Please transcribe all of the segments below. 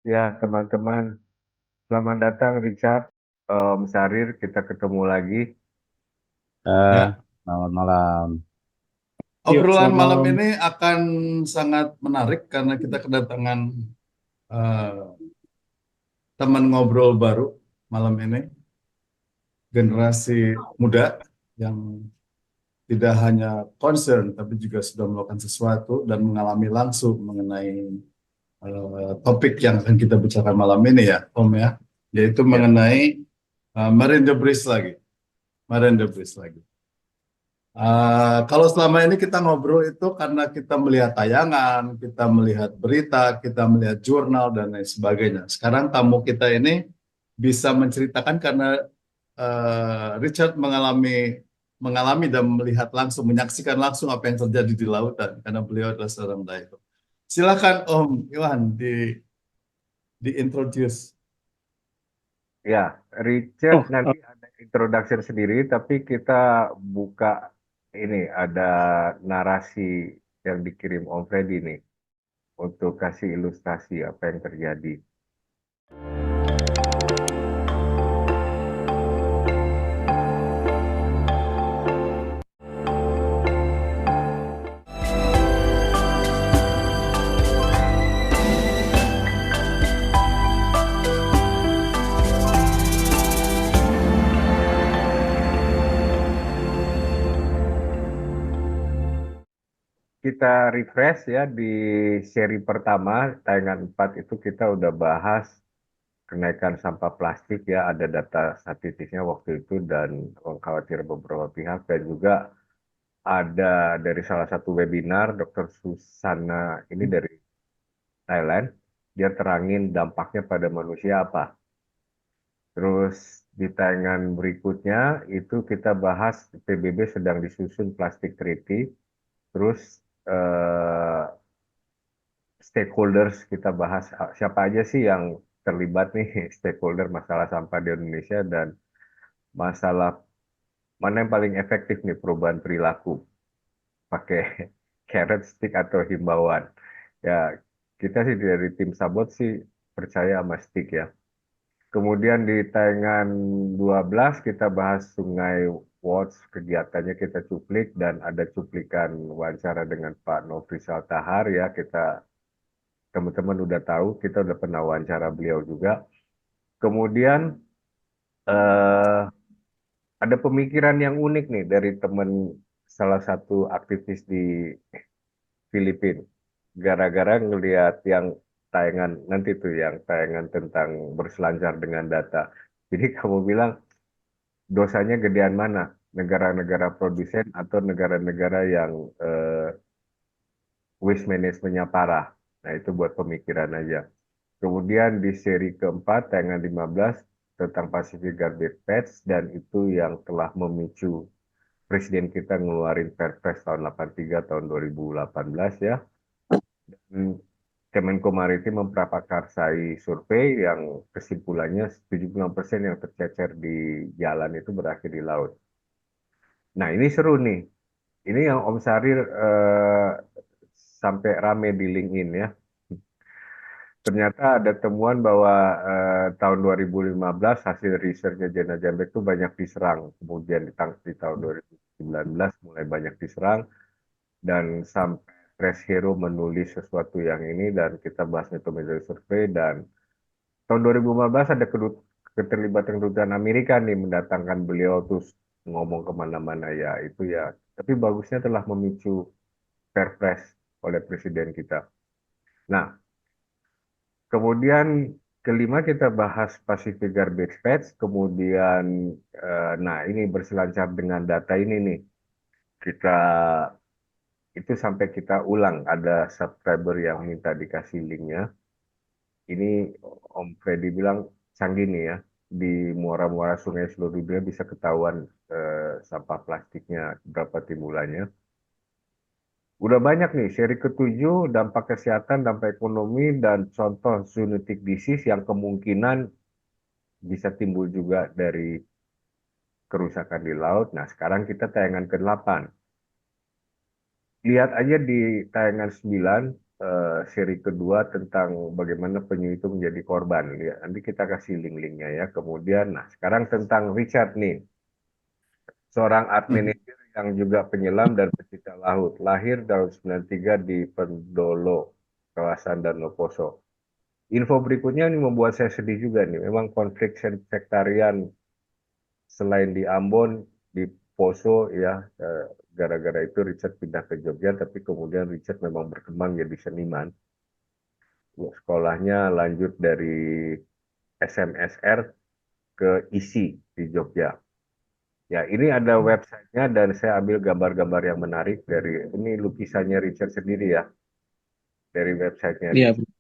Ya, teman-teman, selamat datang Richard, Om Sarir, kita ketemu lagi. Eh, Ya, Selamat malam. Yuk, Obrolan selamat malam malam. ini akan sangat menarik karena kita kedatangan eh, teman ngobrol baru malam ini, generasi muda yang tidak hanya concern tapi juga sudah melakukan sesuatu dan mengalami langsung mengenai topik yang akan kita bicarakan malam ini ya, Om ya, yaitu Ya, mengenai Marine Debris lagi, Marine Debris lagi. Kalau selama ini kita ngobrol itu karena kita melihat tayangan, kita melihat berita, kita melihat jurnal dan lain sebagainya. Sekarang tamu kita ini bisa menceritakan karena Richard mengalami dan melihat langsung, menyaksikan langsung apa yang terjadi di lautan karena beliau adalah seorang diver. Silakan Om Iwan di introduce. Ya, Richard Oh, nanti ada introduction sendiri, tapi kita buka ini, ada narasi yang dikirim Om Freddy nih, untuk kasih ilustrasi apa yang terjadi. Kita refresh ya di seri pertama, tayangan 4 itu kita udah bahas kenaikan sampah plastik ya, ada data statistiknya waktu itu dan mengkhawatir beberapa pihak dan juga ada dari salah satu webinar Dr. Susana ini dari Thailand, dia terangin dampaknya pada manusia apa. Terus di tayangan berikutnya itu kita bahas PBB sedang disusun plastik treaty, terus eh, stakeholders kita bahas siapa aja sih yang terlibat nih stakeholder masalah sampah di Indonesia dan masalah mana yang paling efektif nih perubahan perilaku pakai carrot stick atau himbauan. Ya, kita sih dari tim Sabot sih percaya sama stick ya. Kemudian di tayangan 12 kita bahas Sungai Watch, kegiatannya kita cuplik dan ada cuplikan wawancara dengan Pak Nofrisal Tahar ya. Kita teman-teman udah tahu, kita udah pernah wawancara beliau juga. Kemudian eh, ada pemikiran yang unik nih dari teman salah satu aktivis di Filipina. Gara-gara ngelihat yang tayangan nanti tuh yang tayangan tentang berselancar dengan data. Jadi kamu bilang dosanya gedean mana? Negara-negara produsen atau negara-negara yang waste manajemennya parah. Nah, itu buat pemikiran aja. Kemudian di seri keempat, tayangan 15 tentang Pacific Garbage Patch, dan itu yang telah memicu Presiden kita ngeluarin Perpres tahun 83 tahun 2018 ya. Dan Kemenko Maritim memprakarsai survei yang kesimpulannya 76% yang tercecer di jalan itu berakhir di laut. Nah, ini seru nih. Ini yang Om Sarir sampai rame di LinkedIn ya. Ternyata ada temuan bahwa tahun 2015 hasil risetnya Jana Jambek itu banyak diserang. Kemudian di tahun 2019 mulai banyak diserang dan sampai Press Hero menulis sesuatu yang ini dan kita bahas metode survei dan tahun 2015 ada keterlibatan kedutaan Amerika nih mendatangkan beliau terus ngomong kemana-mana ya itu ya. Tapi bagusnya telah memicu Perpres oleh presiden kita. Nah, kemudian kelima kita bahas Pacific Garbage Patch, kemudian nah ini berselancar dengan data ini nih. Kita itu sampai kita ulang ada subscriber yang minta dikasih linknya. Ini Om Freddy bilang canggih nih ya. Di muara-muara sungai seluruh dunia bisa ketahuan sampah plastiknya berapa timbulannya. Udah banyak nih, seri ketujuh dampak kesehatan, dampak ekonomi, dan contoh zoonotic disease yang kemungkinan bisa timbul juga dari kerusakan di laut. Nah, sekarang kita tayangan ke-8. Lihat aja di tayangan 9, seri kedua tentang bagaimana penyu itu menjadi korban. Ya, nanti kita kasih link-linknya ya. Kemudian, nah sekarang tentang Richard nih, seorang Mhm. administrator yang juga penyelam dan pecinta laut. Lahir tahun 93 di Pendolo, kawasan Danau Poso. Info berikutnya ini membuat saya sedih juga nih. Memang konflik sektarian selain di Ambon, di Poso ya, gara-gara itu Richard pindah ke Jogja, tapi kemudian Richard memang berkembang jadi seniman. Sekolahnya lanjut dari SMSR ke ISI di Jogja. Ya, ini ada websitenya dan saya ambil gambar-gambar yang menarik dari ini lukisannya Richard sendiri ya, dari websitenya Iya, Richard. Ini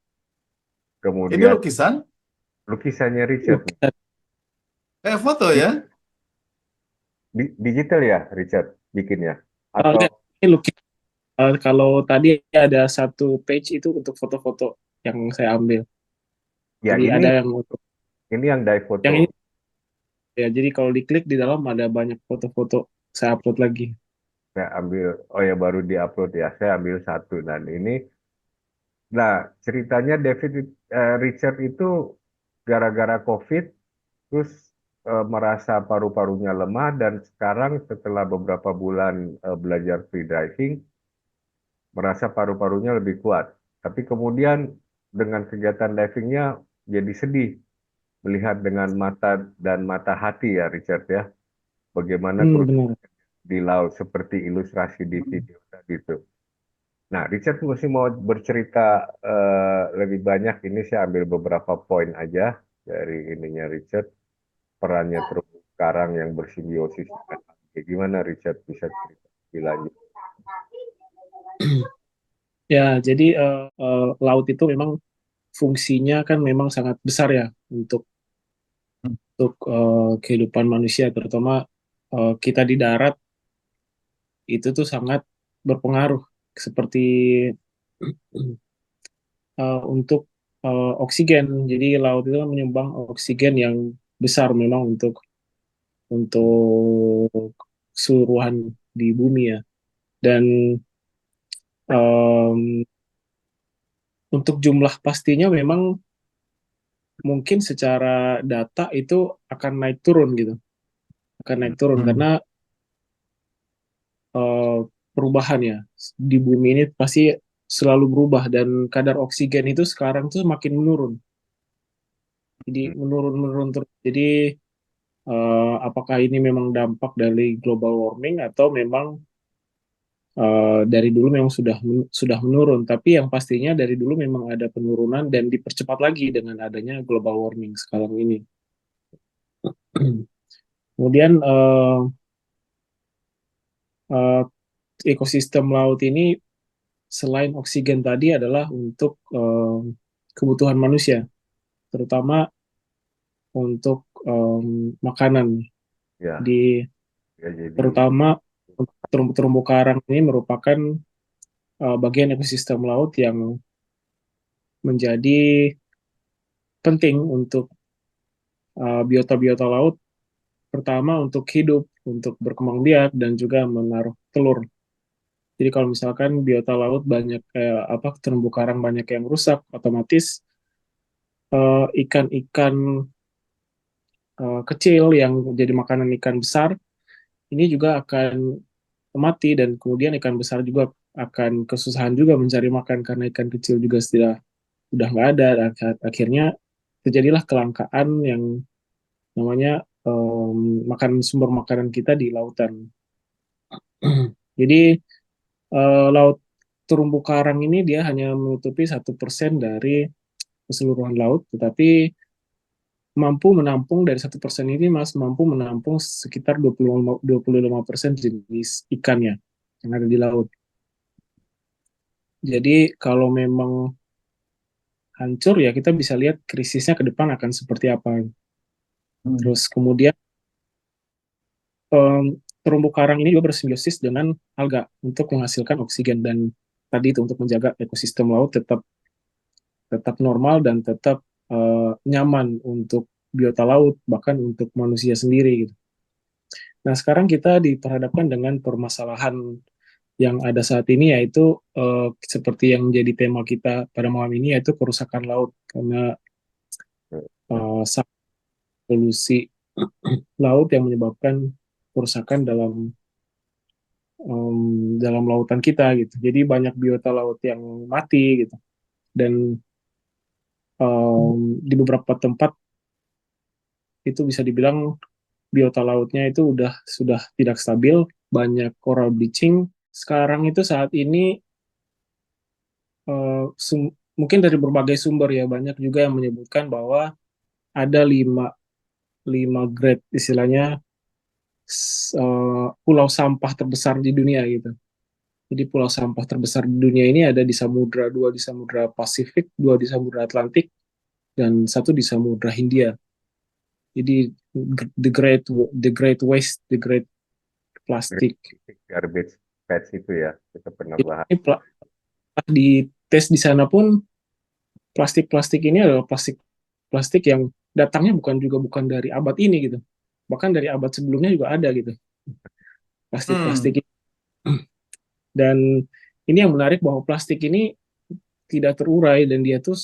Kemudian lukisan, lukisannya Richard nih. lukisan. foto Di, ya. digital ya Richard bikinnya atau Enggak, ini lukisan. Kalau tadi ada satu page itu untuk foto-foto yang saya ambil. ya Jadi ada yang untuk yang die yang ini foto. ya. Jadi kalau diklik di dalam ada banyak foto-foto. Saya upload lagi. Saya ambil, oh ya baru diupload ya. Saya ambil satu dan ini, nah ceritanya Richard itu gara-gara COVID terus merasa paru-parunya lemah dan sekarang setelah beberapa bulan belajar free diving merasa paru-parunya lebih kuat. Tapi kemudian dengan kegiatan divingnya jadi sedih melihat dengan mata dan mata hati ya Richard ya. Bagaimana Benar. di laut seperti ilustrasi di video tadi itu. Nah, Richard masih mau bercerita lebih banyak. Ini saya ambil beberapa poin aja dari ininya Richard. Perannya terumbu karang yang bersimbiosis dengan alga. Gimana Richard bisa cerita lebih lanjut? Ya, jadi laut itu memang fungsinya kan memang sangat besar ya untuk kehidupan manusia, terutama kita di darat itu tuh sangat berpengaruh seperti untuk oksigen. Jadi laut itu kan menyumbang oksigen yang besar memang untuk keseluruhan di bumi ya. Dan em, untuk jumlah pastinya memang mungkin secara data itu akan naik turun gitu, akan naik turun Hmm. karena eh, perubahan ya di bumi ini pasti selalu berubah dan kadar oksigen itu sekarang tuh makin menurun. Jadi Hmm. menurun terus. Jadi apakah ini memang dampak dari global warming atau memang dari dulu memang sudah menurun, tapi yang pastinya dari dulu memang ada penurunan dan dipercepat lagi dengan adanya global warming sekarang ini. Kemudian eh, ekosistem laut ini selain oksigen tadi adalah untuk kebutuhan manusia, terutama untuk makanan. Ya, Di ya jadi terutama terumbu karang ini merupakan bagian ekosistem laut yang menjadi penting untuk biota-biota laut. Pertama untuk hidup, untuk berkembang biak dan juga menaruh telur. Jadi kalau misalkan biota laut banyak terumbu karang banyak yang rusak, otomatis ikan-ikan kecil yang jadi makanan ikan besar ini juga akan mati dan kemudian ikan besar juga akan kesusahan juga mencari makan karena ikan kecil juga sudah nggak ada. Akhirnya terjadilah kelangkaan yang namanya sumber makanan kita di lautan. Jadi laut terumbu karang ini dia hanya menutupi 1% dari keseluruhan laut, tetapi mampu menampung dari 1% ini mas mampu menampung sekitar 25% jenis ikannya yang ada di laut. Jadi kalau memang hancur ya kita bisa lihat krisisnya ke depan akan seperti apa. Hmm. Terus kemudian terumbu karang ini juga bersimbiosis dengan alga untuk menghasilkan oksigen dan tadi itu untuk menjaga ekosistem laut tetap tetap normal dan tetap nyaman untuk biota laut bahkan untuk manusia sendiri gitu. Nah sekarang kita diperhadapkan dengan permasalahan yang ada saat ini, yaitu seperti yang jadi tema kita pada malam ini, yaitu kerusakan laut, karena polusi laut yang menyebabkan kerusakan dalam lautan kita gitu. Jadi banyak biota laut yang mati gitu. Dan di beberapa tempat itu bisa dibilang biota lautnya itu sudah tidak stabil, banyak coral bleaching. Sekarang itu saat ini mungkin dari berbagai sumber ya, banyak juga yang menyebutkan bahwa ada lima grade istilahnya pulau sampah terbesar di dunia gitu. Jadi pulau sampah terbesar di dunia ini ada di samudra, dua di samudra Pasifik, dua di samudra Atlantik, dan satu di samudra Hindia. Jadi the great waste, the great plastic. Garbage patch itu ya, kita pernah bahas. Di tes di sana pun plastik ini adalah plastik yang datangnya bukan dari abad ini gitu. Bahkan dari abad sebelumnya juga ada gitu. Plastik ini. Dan ini yang menarik bahwa plastik ini tidak terurai dan dia tuh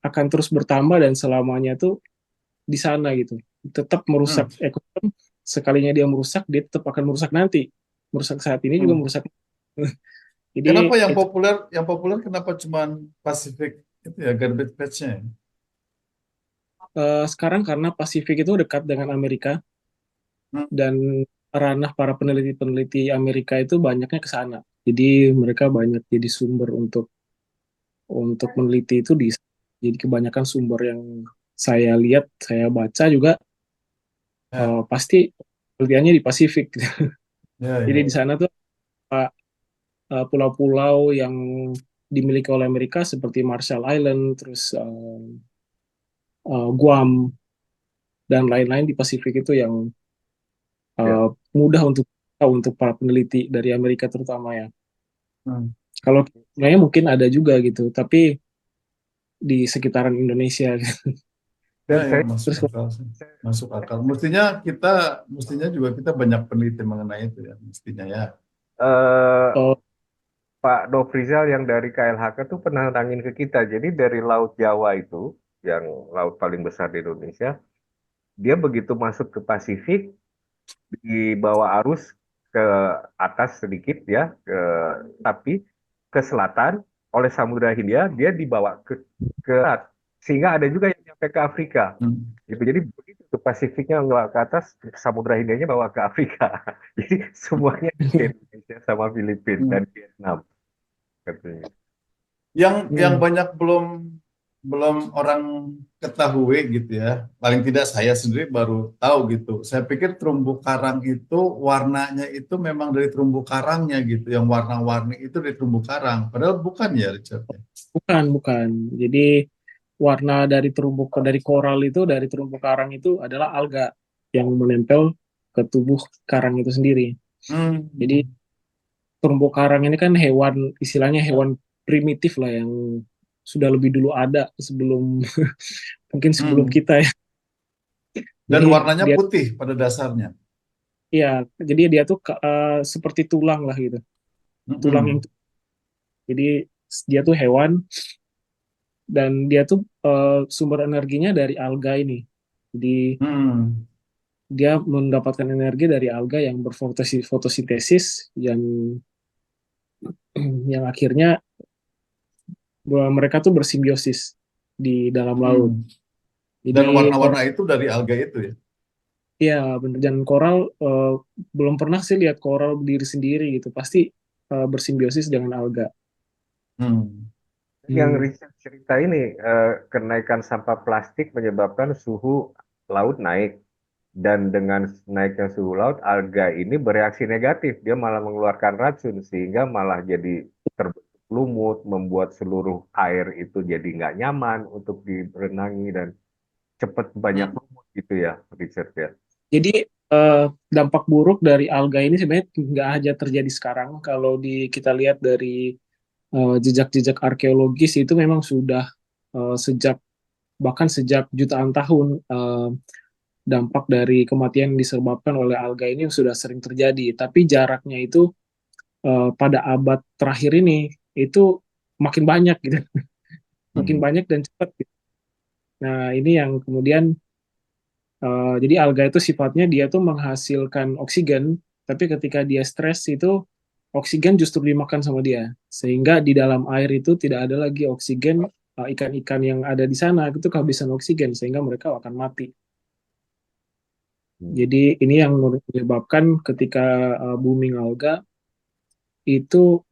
akan terus bertambah dan selamanya tuh di sana gitu. Tetap merusak ekosistem. Sekalinya dia merusak, dia tetap akan merusak nanti. Merusak saat ini juga merusak. Jadi, kenapa yang populer kenapa cuman Pasifik itu ya garbage patch-nya? Sekarang karena Pasifik itu dekat dengan Amerika dan ranah para peneliti Amerika itu banyaknya ke sana. Jadi mereka banyak jadi sumber untuk meneliti itu jadi kebanyakan sumber yang saya lihat, saya baca juga pasti penelitiannya di Pasifik. Jadi di sana tuh pulau-pulau yang dimiliki oleh Amerika seperti Marshall Island, terus Guam dan lain-lain di Pasifik itu yang mudah untuk para peneliti dari Amerika terutama ya. Kalau sebenarnya mungkin ada juga gitu, tapi di sekitaran Indonesia. Dan masuk akal. Mestinya juga kita banyak peneliti mengenai itu ya, mestinya ya. Pak Nofrizal yang dari KLHK tuh pernah nangin ke kita. Jadi dari Laut Jawa itu, yang laut paling besar di Indonesia, dia begitu masuk ke Pasifik, dibawa arus ke atas sedikit ya, tapi ke selatan oleh Samudra Hindia, dia dibawa ke sehingga ada juga yang sampai ke Afrika. Gitu. Jadi begitu ke Pasifiknya nggak ke atas, Samudra Hindianya bawa ke Afrika. Jadi semuanya di Indonesia sama Filipina dan Vietnam. Katanya. Yang banyak belum orang ketahui gitu ya. Paling tidak saya sendiri baru tahu gitu. Saya pikir terumbu karang itu warnanya itu memang dari terumbu karangnya gitu. Yang warna-warni itu dari terumbu karang. Padahal bukan ya, Richard? Bukan. Jadi warna dari koral itu, dari terumbu karang itu adalah alga yang menempel ke tubuh karang itu sendiri. Jadi terumbu karang ini kan istilahnya hewan primitif lah yang sudah lebih dulu ada sebelum mungkin sebelum kita ya. Dan jadi warnanya putih pada dasarnya. Iya, jadi dia tuh seperti tulang lah gitu. Tulang yang jadi dia tuh hewan dan dia tuh sumber energinya dari alga ini. Jadi dia mendapatkan energi dari alga yang berfotosintesis yang akhirnya mereka tuh bersimbiosis di dalam laut. Jadi, dan warna-warna itu dari alga itu ya? Iya, benar. Dan koral belum pernah sih lihat koral berdiri sendiri gitu. Pasti bersimbiosis dengan alga. Yang Richard cerita ini, kenaikan sampah plastik menyebabkan suhu laut naik. Dan dengan naiknya suhu laut, alga ini bereaksi negatif. Dia malah mengeluarkan racun, sehingga malah jadi terbentuk lumut, membuat seluruh air itu jadi nggak nyaman untuk direnangi, dan cepat banyak lumut gitu ya, Richard ya. Jadi dampak buruk dari alga ini sebenarnya nggak aja terjadi sekarang. Kalau kita lihat dari jejak-jejak arkeologis itu memang sudah bahkan sejak jutaan tahun dampak dari kematian disebabkan oleh alga ini sudah sering terjadi. Tapi jaraknya itu pada abad terakhir ini itu makin banyak gitu, makin Hmm. banyak dan cepat gitu. Nah, ini yang kemudian jadi alga itu sifatnya dia tuh menghasilkan oksigen, tapi ketika dia stres itu oksigen justru dimakan sama dia, sehingga di dalam air itu tidak ada lagi oksigen, ikan-ikan yang ada di sana itu kehabisan oksigen sehingga mereka akan mati. Hmm. Jadi ini yang menyebabkan ketika booming alga itu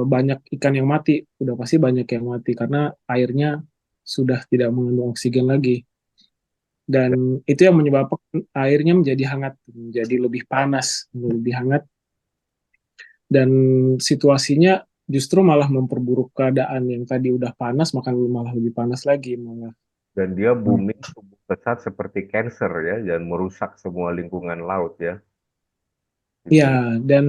banyak ikan yang mati, udah pasti banyak yang mati karena airnya sudah tidak mengandung oksigen lagi. Dan itu yang menyebabkan airnya menjadi hangat, menjadi lebih panas, lebih hangat, dan situasinya justru malah memperburuk keadaan yang tadi udah panas, malah lebih panas lagi malah. Dan dia Hmm. booming tumbuh pesat seperti cancer ya, dan merusak semua lingkungan laut ya. Ya, Itu. dan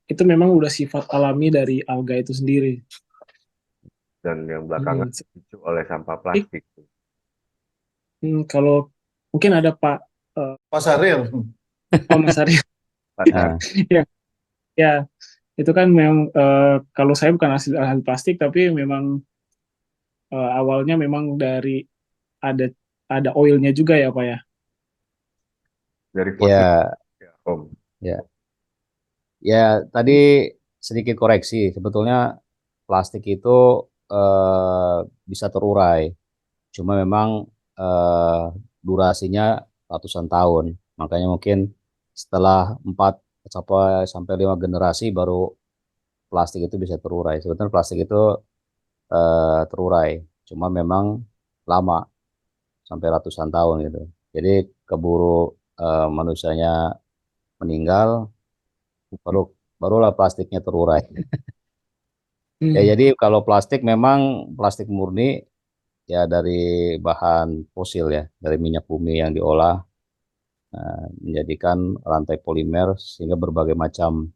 itu memang udah sifat alami dari alga itu sendiri. Dan yang belakangan Hmm. dipicu oleh sampah plastik. Kalau mungkin ada Pak Pak Saril, Mas Arya, Nah, ya, ya itu kan memang kalau saya bukan ahli plastik tapi memang awalnya memang dari ada ada oilnya juga ya Pak ya. Dari fosil ya, ya, Om. ya, ya. Tadi sedikit koreksi. Sebetulnya plastik itu eh, bisa terurai. Cuma memang eh, durasinya ratusan tahun. Makanya mungkin setelah 4 sampai sampai 5 generasi baru plastik itu bisa terurai. Sebetulnya plastik itu terurai. Cuma memang lama sampai ratusan tahun gitu. Jadi keburu manusianya meninggal, baru barulah plastiknya terurai. Ya Hmm. jadi kalau plastik memang plastik murni ya dari bahan fosil ya, dari minyak bumi yang diolah menjadikan rantai polimer sehingga berbagai macam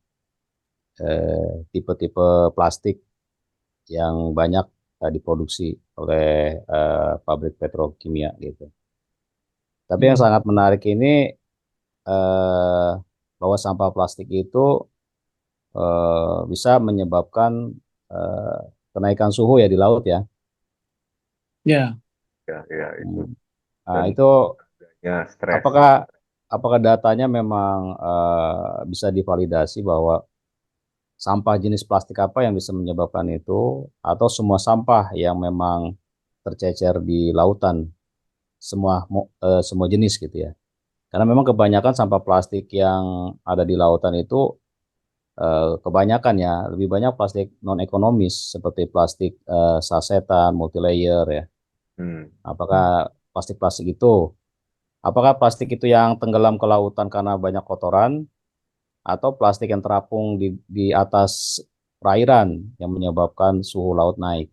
tipe-tipe plastik yang banyak diproduksi oleh pabrik petrokimia gitu. Tapi yang Hmm. sangat menarik ini eh, bahwa sampah plastik itu bisa menyebabkan eh, kenaikan suhu ya di laut ya. Ya, Ya, ya itu. Hmm. Nah, Dan itu adanya stres. apakah apakah datanya memang bisa divalidasi bahwa sampah jenis plastik apa yang bisa menyebabkan itu atau semua sampah yang memang tercecer di lautan semua jenis gitu ya. Karena memang kebanyakan sampah plastik yang ada di lautan itu kebanyakan ya lebih banyak plastik non ekonomis seperti plastik sasetan, multilayer ya. Hmm. Apakah plastik-plastik itu, apakah plastik itu yang tenggelam ke lautan karena banyak kotoran atau plastik yang terapung di atas perairan yang menyebabkan suhu laut naik?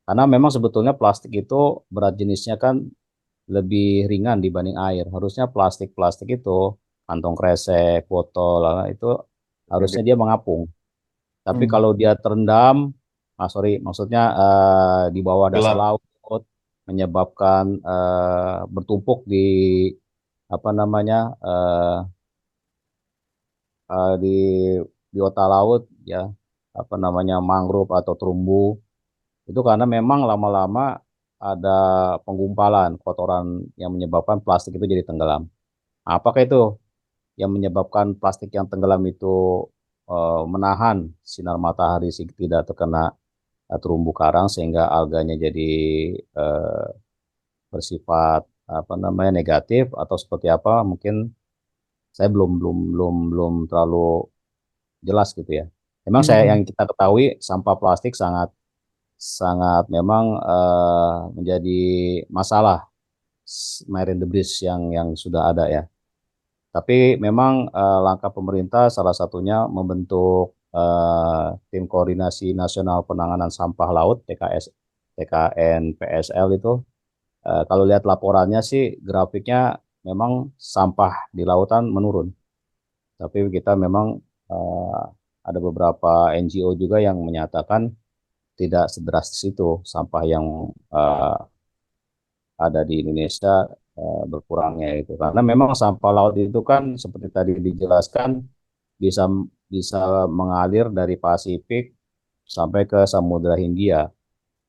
Karena memang sebetulnya plastik itu berat jenisnya kan lebih ringan dibanding air. Harusnya plastik-plastik itu, kantong kresek, botol, itu Jadi harusnya dia mengapung. Tapi hmm, kalau dia terendam, sorry, maksudnya di bawah dasar gelap. laut, menyebabkan bertumpuk di apa namanya di biota laut ya, apa namanya mangrove atau terumbu itu karena memang lama-lama ada penggumpalan kotoran yang menyebabkan plastik itu jadi tenggelam. Apakah itu yang menyebabkan plastik yang tenggelam itu menahan sinar matahari tidak terkena terumbu karang sehingga alganya jadi eh, bersifat apa namanya negatif atau seperti apa? Mungkin saya belum terlalu jelas gitu ya. Memang saya hmm. yang kita ketahui sampah plastik sangat sangat memang menjadi masalah marine debris yang sudah ada ya. Tapi memang langkah pemerintah salah satunya membentuk tim koordinasi nasional penanganan sampah laut TKS TKNPSL itu. Kalau lihat laporannya sih grafiknya memang sampah di lautan menurun. Tapi kita memang eh, ada beberapa NGO juga yang menyatakan tidak sedrastis itu sampah yang eh, ada di Indonesia berkurangnya itu. Karena memang sampah laut itu kan seperti tadi dijelaskan bisa bisa mengalir dari Pasifik sampai ke Samudra Hindia.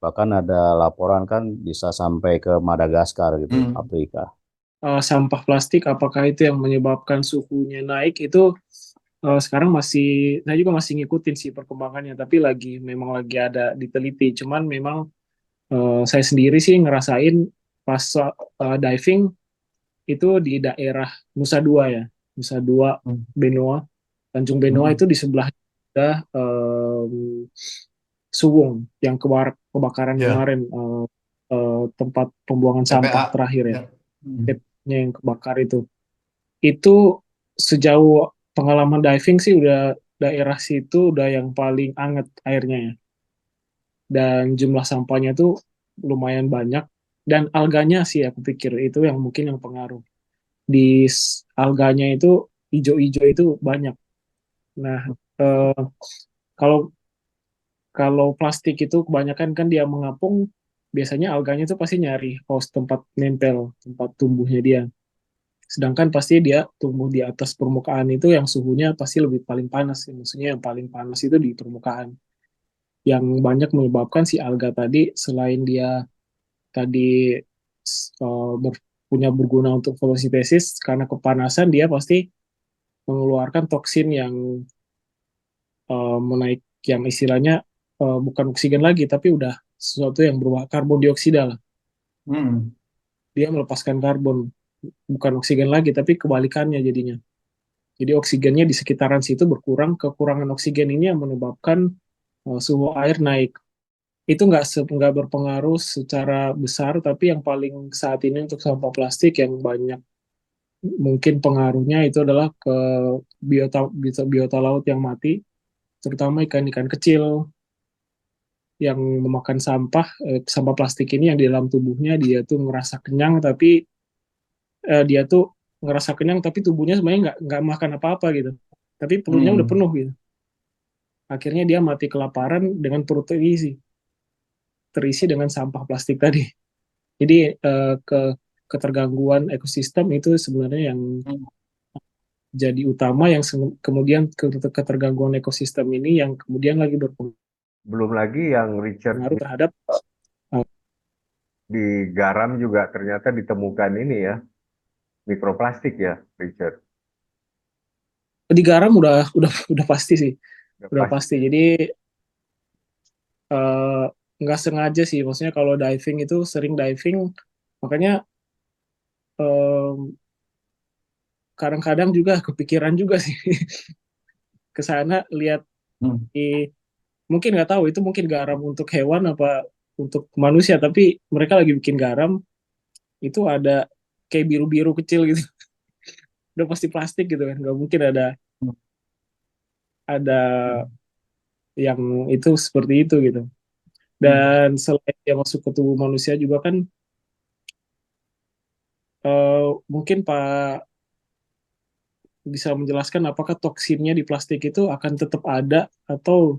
Bahkan ada laporan kan bisa sampai ke Madagaskar gitu, Hmm. Afrika. Sampah plastik apakah itu yang menyebabkan suhunya naik itu sekarang saya juga masih ngikutin sih perkembangannya, tapi memang lagi ada diteliti. Cuman memang saya sendiri sih ngerasain pas diving itu di daerah Nusa Dua ya, Nusa Dua, Hmm. Benoa, Tanjung Benoa Hmm. itu di sebelah ada Suwung yang kebakaran Ya, kemarin, tempat pembuangan sampah TPA. terakhir ya, Ya. Hmm. tepnya yang kebakar itu sejauh pengalaman diving sih udah daerah situ udah yang paling anget airnya ya, dan jumlah sampahnya tuh lumayan banyak, dan alganya sih aku pikir itu yang mungkin yang pengaruh di alganya itu hijau-hijau itu banyak. Nah, eh, kalau kalau plastik itu kebanyakan kan dia mengapung, biasanya alganya itu pasti nyari host tempat nempel, tempat tumbuhnya dia. Sedangkan pasti dia tumbuh di atas permukaan itu yang suhunya pasti lebih paling panas. Maksudnya yang paling panas itu di permukaan. Yang banyak menyebabkan si alga tadi, selain dia tadi punya berguna untuk fotosintesis, karena kepanasan dia pasti mengeluarkan toksin yang menaik, yang istilahnya bukan oksigen lagi, tapi udah sesuatu yang berupa karbon dioksida lah. Hmm. Dia melepaskan karbon, bukan oksigen lagi, tapi kebalikannya jadinya. Jadi oksigennya di sekitaran situ berkurang, kekurangan oksigen ini yang menyebabkan suhu air naik. Itu nggak berpengaruh secara besar, tapi yang paling saat ini untuk sampah plastik yang banyak mungkin pengaruhnya itu adalah ke biota laut yang mati, terutama ikan-ikan kecil yang memakan sampah plastik ini, yang di dalam tubuhnya dia tuh ngerasa kenyang, tapi dia tuh ngerasa kenyang tapi tubuhnya sebenarnya nggak makan apa-apa gitu. Tapi perutnya udah Hmm. penuh gitu. Akhirnya dia mati kelaparan dengan perut terisi dengan sampah plastik tadi. Jadi ketergangguan ekosistem itu sebenarnya yang Hmm. jadi utama, yang kemudian ketergangguan ekosistem ini yang kemudian lagi berpengaruh Belum lagi yang Richard terhadap uh, di garam juga ternyata ditemukan ini ya, mikroplastik ya, Richard. di garam udah pasti sih, Udah udah pasti pasti. ya. Jadi eh, nggak sengaja sih, maksudnya kalau diving itu sering diving, makanya eh, kadang-kadang juga kepikiran juga sih ke sana, lihat Hmm. di, mungkin nggak tahu itu mungkin garam untuk hewan apa untuk manusia, tapi mereka lagi bikin garam itu ada kayak biru-biru kecil gitu. Udah pasti plastik gitu kan, nggak mungkin ada yang itu seperti itu gitu. Hmm. Dan selain dia masuk ke tubuh manusia juga kan, mungkin Pak bisa menjelaskan apakah toksinnya di plastik itu akan tetap ada atau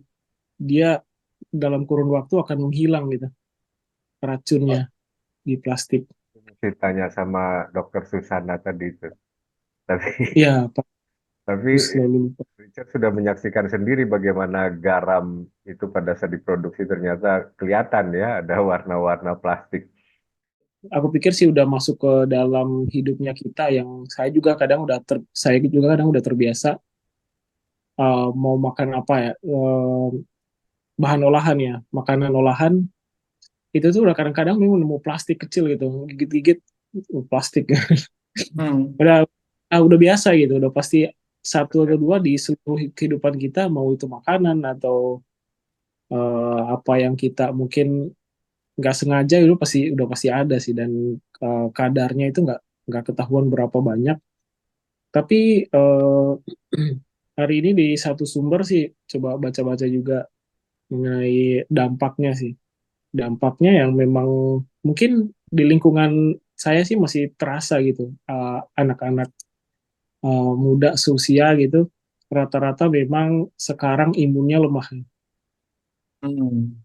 dia dalam kurun waktu akan menghilang gitu, racunnya di plastik. Mesti tanya sama dokter Susana tadi itu. Tapi Ya, Pak, tapi selalu lupa. Richard sudah menyaksikan sendiri bagaimana garam itu pada saat diproduksi ternyata kelihatan ya ada warna-warna plastik. Aku pikir sih udah masuk ke dalam hidupnya kita, yang saya juga kadang udah terbiasa mau makan apa ya, bahan olahan ya, makanan olahan itu tuh udah kadang-kadang memang nemu plastik kecil gitu, gigit-gigit plastik. Hmm. Udah biasa gitu, udah pasti satu atau dua di seluruh kehidupan kita, mau itu makanan atau apa yang kita mungkin nggak sengaja, itu udah pasti ada sih, dan kadarnya itu nggak ketahuan berapa banyak. Tapi hari ini di satu sumber sih coba baca-baca juga mengenai dampaknya sih, dampaknya yang memang mungkin di lingkungan saya sih masih terasa gitu. Anak-anak muda seusia gitu rata-rata memang sekarang imunnya lemah. Hmm.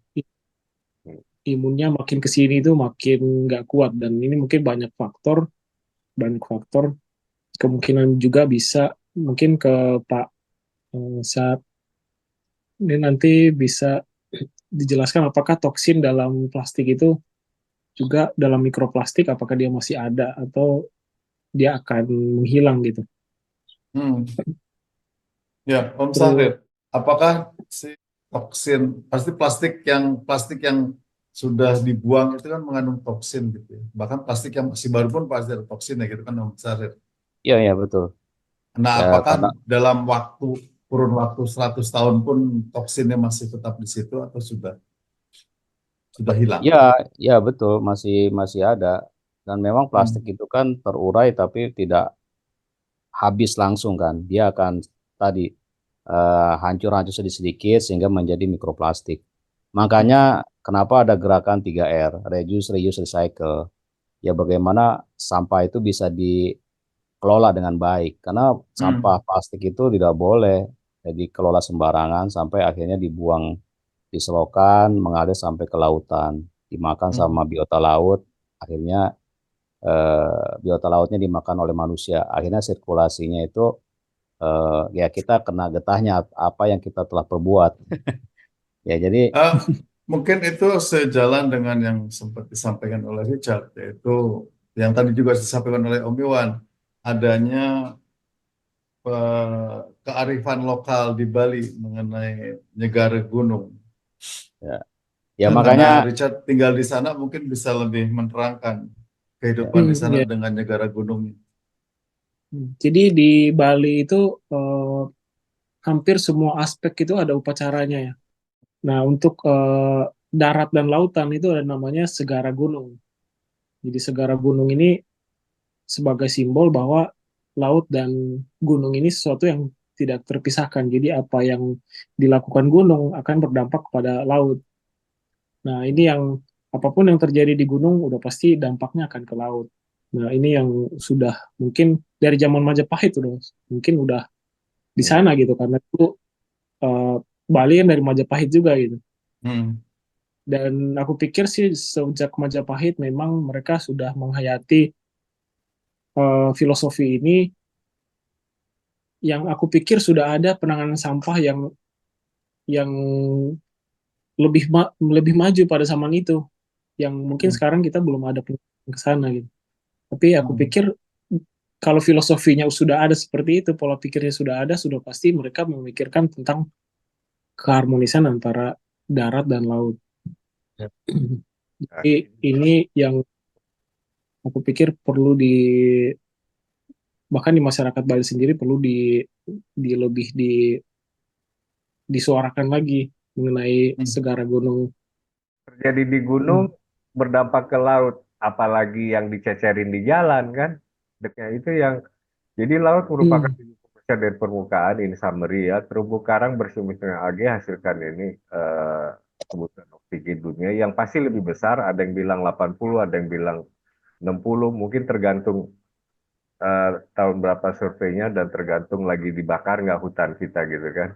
Imunnya makin kesini tuh makin nggak kuat, dan ini mungkin banyak faktor, kemungkinan juga bisa mungkin ke Pak Saat ini nanti bisa dijelaskan apakah toksin dalam plastik itu juga dalam mikroplastik, apakah dia masih ada atau dia akan menghilang gitu. Hmm. Ya, Om Terus, Sahrir, apakah si toksin, pasti plastik yang sudah dibuang itu kan mengandung toksin gitu ya. Bahkan plastik yang masih baru pun pasti ada toksin ya gitu kan Om Sahrir. Iya, iya betul. Nah, Ya, apakah karena dalam kurun waktu 100 tahun pun toksinnya masih tetap di situ atau sudah hilang? ya, ya betul masih masih ada. Dan memang plastik Hmm. itu kan terurai tapi tidak habis langsung kan. Dia akan tadi hancur-hancur sedikit-sedikit sehingga menjadi mikroplastik. Makanya Hmm. kenapa ada gerakan 3R, reduce, reuse, recycle. Ya bagaimana sampah itu bisa dikelola dengan baik. Karena sampah Hmm. plastik itu tidak boleh dikelola sembarangan sampai akhirnya dibuang di selokan, mengalir sampai ke lautan, dimakan sama Hmm. biota laut, akhirnya biota lautnya dimakan oleh manusia. Akhirnya sirkulasinya itu ya kita kena getahnya apa yang kita telah perbuat. Ya jadi Ah, mungkin itu sejalan dengan yang sempat disampaikan oleh Richard, yaitu yang tadi juga disampaikan oleh Om Iwan, adanya kearifan lokal di Bali mengenai negara gunung. ya, ya Karena makanya Richard tinggal di sana mungkin bisa lebih menerangkan ya, kehidupan di sana ya. dengan negara gunungnya. Jadi di Bali itu hampir semua aspek itu ada upacaranya ya. Nah, untuk darat dan lautan itu ada namanya segara gunung. Jadi segara gunung ini sebagai simbol bahwa laut dan gunung ini sesuatu yang tidak terpisahkan. Jadi apa yang dilakukan gunung akan berdampak pada laut. Nah, ini yang apapun yang terjadi di gunung udah pasti dampaknya akan ke laut. Nah, ini yang sudah mungkin dari zaman Majapahit udah mungkin udah di sana Hmm. gitu karena itu eh, Bali kan dari Majapahit juga gitu. Hmm. Dan aku pikir sih sejak Majapahit memang mereka sudah menghayati filosofi ini yang aku pikir sudah ada penanganan sampah yang lebih maju pada zaman itu yang mungkin Hmm. sekarang kita belum ada penanganan ke sana gitu. Tapi aku Hmm. pikir kalau filosofinya sudah ada seperti itu, pola pikirnya sudah ada, sudah pasti mereka memikirkan tentang keharmonisan antara darat dan laut. Ya. Nah, Jadi ini yang aku pikir perlu bahkan di masyarakat Bali sendiri perlu lebih disuarakan lagi mengenai Hmm. segara gunung. terjadi di gunung berdampak ke laut, apalagi yang dicecerin di jalan kan. Deknya itu yang jadi laut merupakan Hmm. 70% dari permukaan, ini summary ya. Terumbu karang bersimbiongan alga hasilkan ini kebutuhan oksigen dunia yang pasti lebih besar. Ada yang bilang 80, ada yang bilang 60, mungkin tergantung tahun berapa surveinya dan tergantung lagi dibakar nggak hutan kita gitu kan.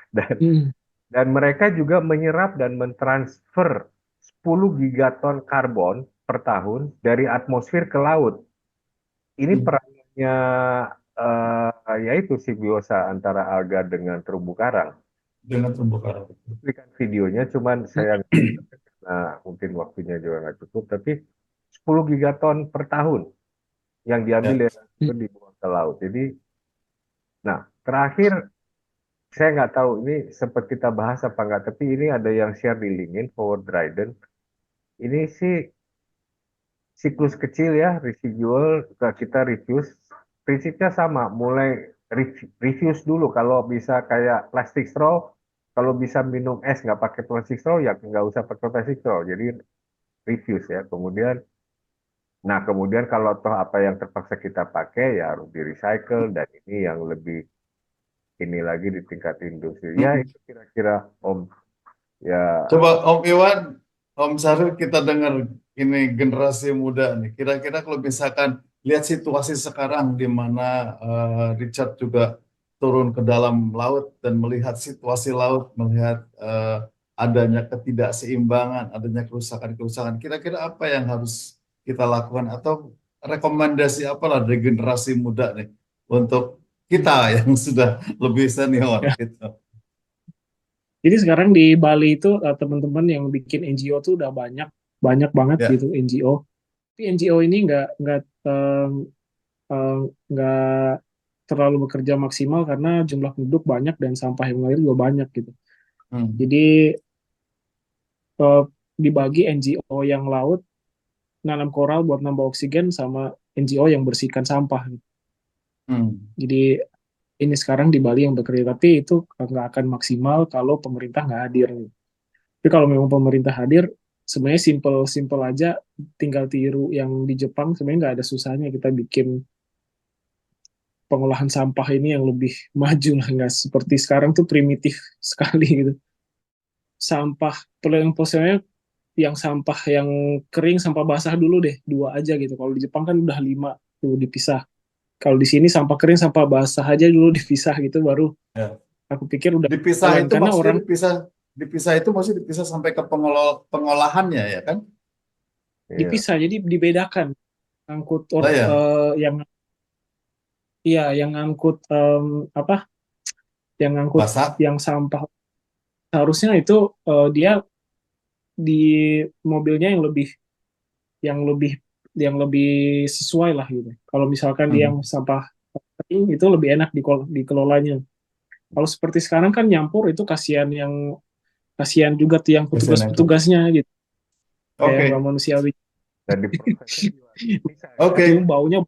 Dan Hmm. dan mereka juga menyerap dan mentransfer 10 gigaton karbon per tahun dari atmosfer ke laut. Ini Hmm. perannya yaitu simbiosa antara alga dengan terumbu karang. Dengan terumbu karang. Berikan videonya, cuman saya mungkin waktunya juga nggak cukup, tapi 10 gigaton per tahun yang diambil Ya. dari itu dibuang ke laut. Jadi, nah terakhir saya nggak tahu ini sempat kita bahas apa nggak, tapi ini ada yang share di LinkedIn, Howard Dryden. Ini sih siklus kecil ya, residual, kita refuse. Prinsipnya sama, mulai refuse dulu. Kalau bisa kayak plastic straw, kalau bisa minum es nggak pakai plastic straw, ya nggak usah pakai plastic straw. Jadi refuse ya. Kemudian kalau toh apa yang terpaksa kita pakai ya harus di recycle, dan ini yang lebih ini lagi di tingkat industri. Ya Hmm. itu kira-kira Om ya. Coba Om Iwan, Om Saril, kita dengar ini generasi muda nih. Kira-kira kalau misalkan lihat situasi sekarang di mana Richard juga turun ke dalam laut dan melihat situasi laut, melihat adanya ketidakseimbangan, adanya kerusakan-kerusakan. Kira-kira apa yang harus kita lakukan atau rekomendasi apalah dari generasi muda nih untuk kita yang sudah lebih senior Ya. gitu. Jadi sekarang di Bali itu teman-teman yang bikin NGO tuh udah banyak banget Ya. gitu NGO. Tapi NGO ini nggak terlalu bekerja maksimal karena jumlah penduduk banyak dan sampah yang mengalir juga banyak gitu. Hmm. Jadi dibagi NGO yang laut nanam koral buat nambah oksigen sama NGO yang bersihkan sampah gitu. Hmm. Jadi ini sekarang di Bali yang bekerja, tapi itu nggak akan maksimal kalau pemerintah nggak hadir. Tapi kalau memang pemerintah hadir, sebenarnya simple aja, tinggal tiru yang di Jepang. Sebenarnya nggak ada susahnya kita bikin pengolahan sampah ini yang lebih maju lah, nggak seperti sekarang tuh primitif sekali gitu. Sampah, yang posisinya yang sampah yang kering, sampah basah dulu deh, 2 aja gitu. Kalau di Jepang kan udah 5 tuh dipisah. Kalau di sini sampah kering, sampah basah aja dulu dipisah gitu, baru Ya. aku pikir udah Dipisah jalan. itu Karena maksudnya orang, dipisah itu maksudnya dipisah sampai ke pengolahannya ya kan? Iya. dipisah, jadi dibedakan. Angkut Oh ya, yang iya yang angkut apa? Yang angkut basah. yang sampah harusnya itu dia di mobilnya yang lebih yang lebih sesuai lah gitu. Kalau misalkan dia yang Hmm. sampah kering itu lebih enak dikelolanya. Kalau seperti sekarang kan nyampur itu kasihan juga tuh yang Kasihan yang itu. petugas-petugasnya gitu. Kayak nggak Oke, manusiawi. Dan diprosesnya juga bisa ya. Cium oke. baunya.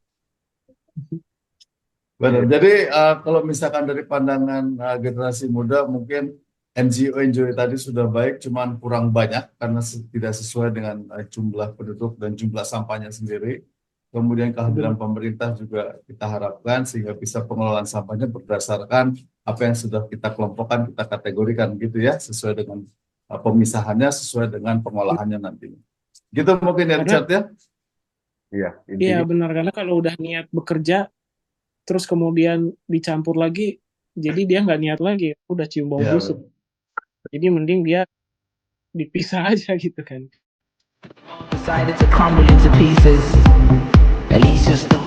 Benar. Iya. Jadi kalau misalkan dari pandangan generasi muda mungkin NGO tadi sudah baik, cuman kurang banyak karena tidak sesuai dengan jumlah penduduk dan jumlah sampahnya sendiri. Kemudian kehadiran Benar. pemerintah juga kita harapkan sehingga bisa pengelolaan sampahnya berdasarkan apa yang sudah kita kelompokkan, kita kategorikan gitu ya, sesuai dengan pemisahannya, sesuai dengan pengolahannya nantinya. Gitu mungkin ya Karena Richard ya. Iya, iya intinya benar, karena kalau udah niat bekerja terus kemudian dicampur lagi, jadi dia nggak niat lagi, udah cium bau busuk. Ya, Jadi mending dia dipisah aja gitu kan. Decided to crumble into pieces. At least you're still